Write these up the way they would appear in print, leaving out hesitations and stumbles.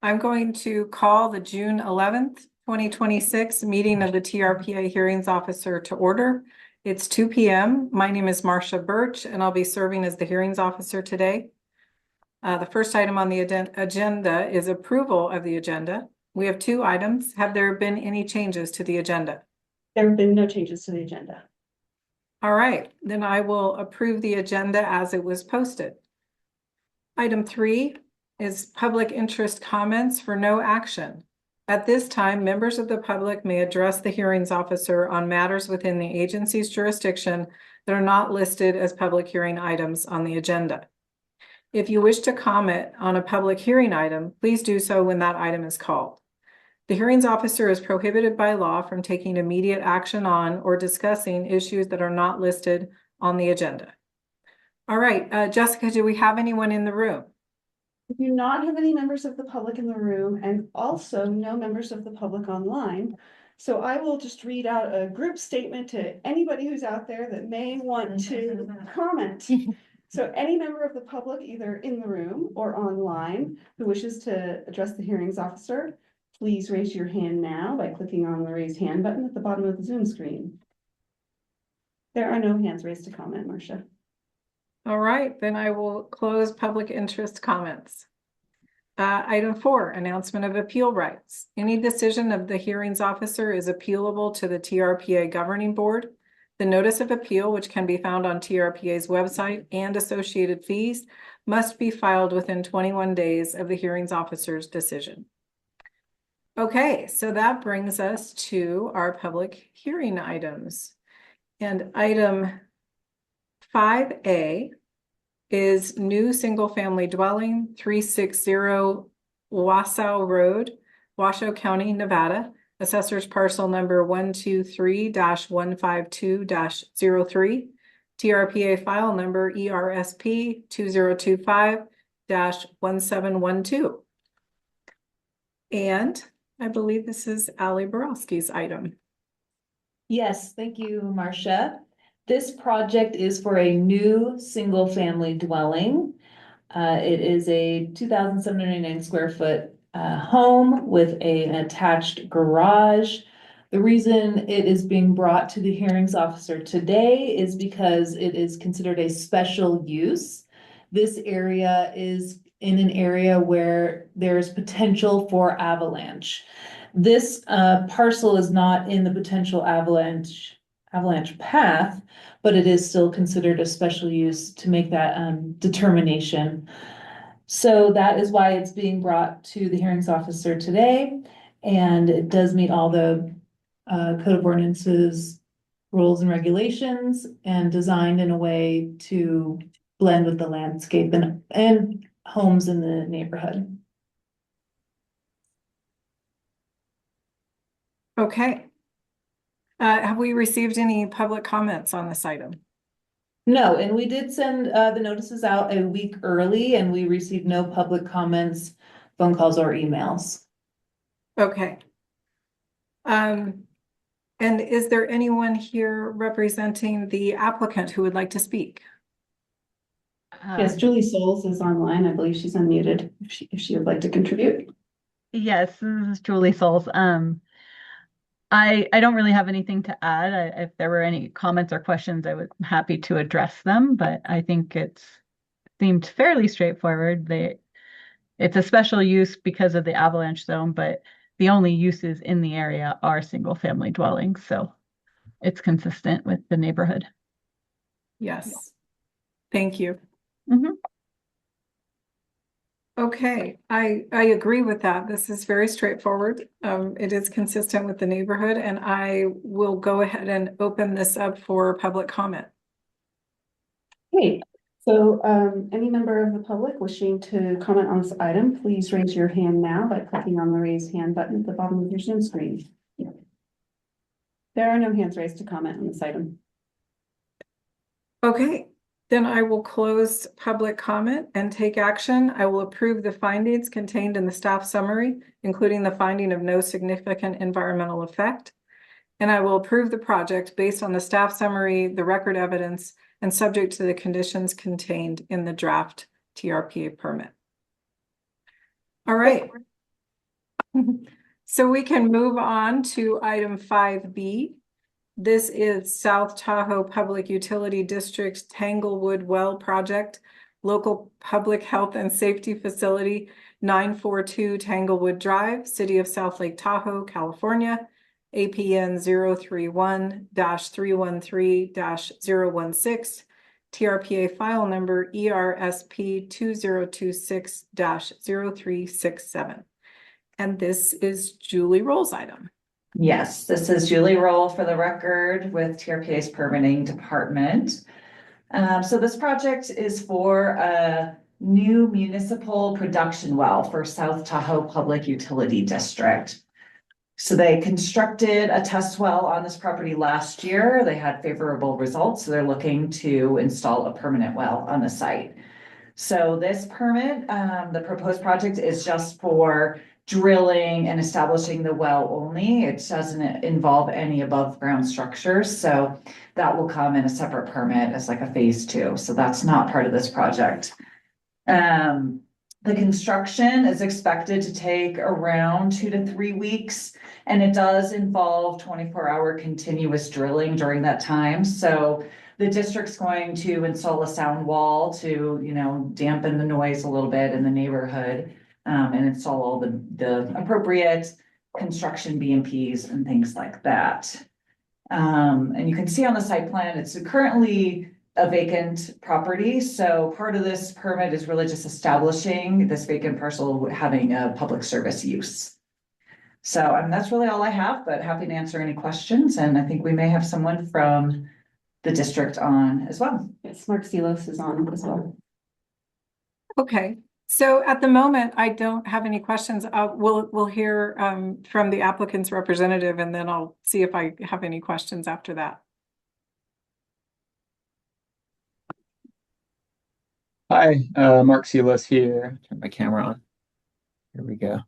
I'm going to call the June 11th, 2026 meeting of the TRPA Hearings Officer to order. It's 2 p.m. My name is Marcia Birch, and I'll be serving as the Hearings Officer today. The first item on the agenda is approval of the agenda. We have two items. Have there been any changes to the agenda? There have been no changes to the agenda. All right, then I will approve the agenda as it was posted. Item 3 is public interest comments for no action. At this time, members of the public may address the hearings officer on matters within the agency's jurisdiction that are not listed as public hearing items on the agenda. If you wish to comment on a public hearing item, please do so when that item is called. The hearings officer is prohibited by law from taking immediate action on or discussing issues that are not listed on the agenda. All right, Jessica, do we have anyone in the room? We do not have any members of the public in the room and also no members of the public online. So I will just read out a group statement to anybody who's out there that may want to comment. So any member of the public, either in the room or online, who wishes to address the hearings officer, please raise your hand now by clicking on the raise hand button at the bottom of the Zoom screen. There are no hands raised to comment, Marcia. All right, then I will close public interest comments. Item 4, announcement of appeal rights. Any decision of the hearings officer is appealable to the TRPA governing board. The notice of appeal, which can be found on TRPA's website, and associated fees must be filed within 21 days of the hearings officer's decision. Okay, so that brings us to our public hearing items. And item 5A is new single-family dwelling, 360 Washoe Road, Washoe County, Nevada. Assessor's parcel number 123-152-03. TRPA file number ERSP 2025-1712. And I believe this is Ali Borowski's item. Yes, thank you, Marcia. This project is for a new single-family dwelling. It is a 2,799 square foot home with an attached garage. The reason it is being brought to the hearings officer today is because it is considered a special use. This area is in an area where there's potential for avalanche. This parcel is not in the potential avalanche path, but it is still considered a special use to make that determination. So that is why it's being brought to the hearings officer today, and it does meet all the code of ordinances, rules and regulations, and designed in a way to blend with the landscape and homes in the neighborhood. Okay. Have we received any public comments on this item? No, and we did send the notices out a week early, and we received no public comments, phone calls, or emails. Okay. And is there anyone here representing the applicant who would like to speak? Yes, Julie Souls is online. I believe she's unmuted if she would like to contribute. Yes, this is Julie Souls. I don't really have anything to add. If there were any comments or questions, I was happy to address them, but I think it seemed fairly straightforward. It's a special use because of the avalanche zone, but the only uses in the area are single-family dwellings, so it's consistent with the neighborhood. Yes. Thank you. Mm-hmm. Okay, I agree with that. This is very straightforward. It is consistent with the neighborhood, and I will go ahead and open this up for public comment. Great. So any member of the public wishing to comment on this item, please raise your hand now by clicking on the raise hand button at the bottom of your Zoom screen. There are no hands raised to comment on this item. Okay. Then I will close public comment and take action. I will approve the findings contained in the staff summary, including the finding of no significant environmental effect. And I will approve the project based on the staff summary, the record evidence, and subject to the conditions contained in the draft TRPA permit. All right. So we can move on to item 5B. This is South Tahoe Public Utility District's Tanglewood Well Project, Local Public Health and Safety Facility, 942 Tanglewood Drive, City of South Lake Tahoe, California, APN 031-313-016, TRPA file number ERSP 2026-0367. And this is Julie Roll's item. Yes, this is Julie Roll for the record with TRPA's permitting department. So this project is for a new municipal production well for South Tahoe Public Utility District. So they constructed a test well on this property last year. They had favorable results, so they're looking to install a permanent well on the site. So this permit, the proposed project is just for drilling and establishing the well only. It doesn't involve any above ground structures. So that will come in a separate permit as like a phase 2. So that's not part of this project. The construction is expected to take around 2 to 3 weeks, and it does involve 24-hour continuous drilling during that time. So the district's going to install a sound wall to, dampen the noise a little bit in the neighborhood, and install all the appropriate construction BMPs and things like that. And you can see on the site plan, it's currently a vacant property. So part of this permit is really just establishing this vacant parcel having a public service use. So that's really all I have, but happy to answer any questions. And I think we may have someone from the district on as well. Yes, Mark Silos is on as well. Okay, so at the moment, I don't have any questions. We'll hear from the applicant's representative, and then I'll see if I have any questions after that. Hi, Mark Silas here. Turn my camera on. Here we go.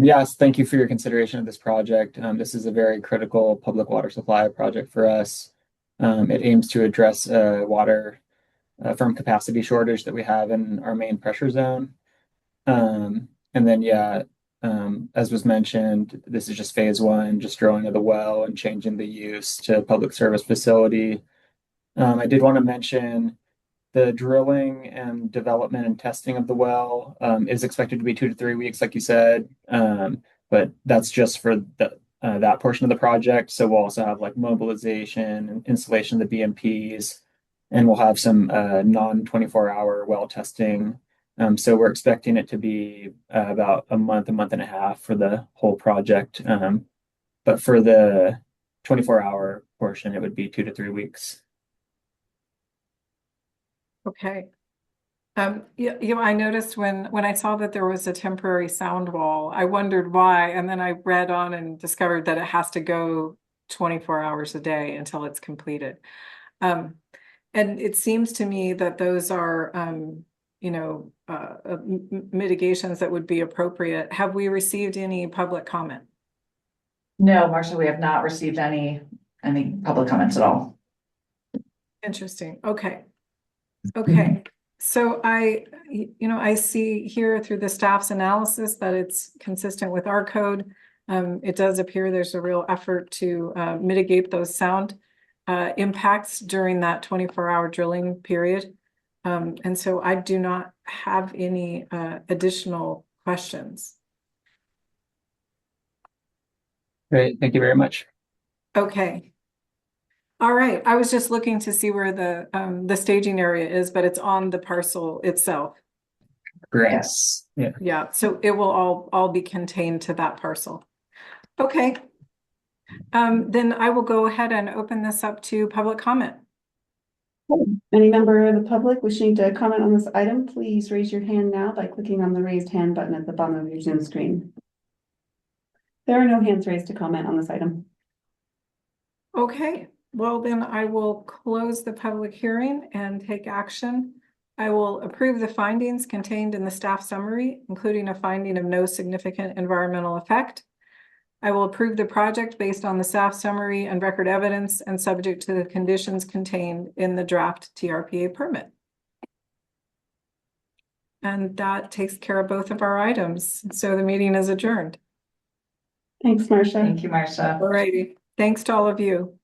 Yes, thank you for your consideration of this project. This is a very critical public water supply project for us. It aims to address water firm capacity shortage that we have in our main pressure zone. And then, as was mentioned, this is just phase 1, just drilling of the well and changing the use to public service facility. I did want to mention the drilling and development and testing of the well is expected to be 2 to 3 weeks, like you said. But that's just for that portion of the project. So we'll also have like mobilization and installation of the BMPs, and we'll have some non-24-hour well testing. So we're expecting it to be about a month and a half for the whole project. But for the 24-hour portion, it would be 2 to 3 weeks. Okay. I noticed when I saw that there was a temporary sound wall, I wondered why, and then I read on and discovered that it has to go 24 hours a day until it's completed. And it seems to me that those are, mitigations that would be appropriate. Have we received any public comment? No, Marcia, we have not received any public comments at all. Interesting. Okay. Okay. So I see here through the staff's analysis that it's consistent with our code. It does appear there's a real effort to mitigate those sound impacts during that 24-hour drilling period. And so I do not have any additional questions. Great, thank you very much. Okay. All right. I was just looking to see where the staging area is, but it's on the parcel itself. Great. Yes. Yeah. So it will all be contained to that parcel. Okay. Then I will go ahead and open this up to public comment. Any member of the public wishing to comment on this item, please raise your hand now by clicking on the raised hand button at the bottom of your Zoom screen. There are no hands raised to comment on this item. Okay. Well, then I will close the public hearing and take action. I will approve the findings contained in the staff summary, including a finding of no significant environmental effect. I will approve the project based on the staff summary and record evidence and subject to the conditions contained in the draft TRPA permit. And that takes care of both of our items. So the meeting is adjourned. Thanks, Marcia. Thank you, Marcia. All righty. Thanks to all of you.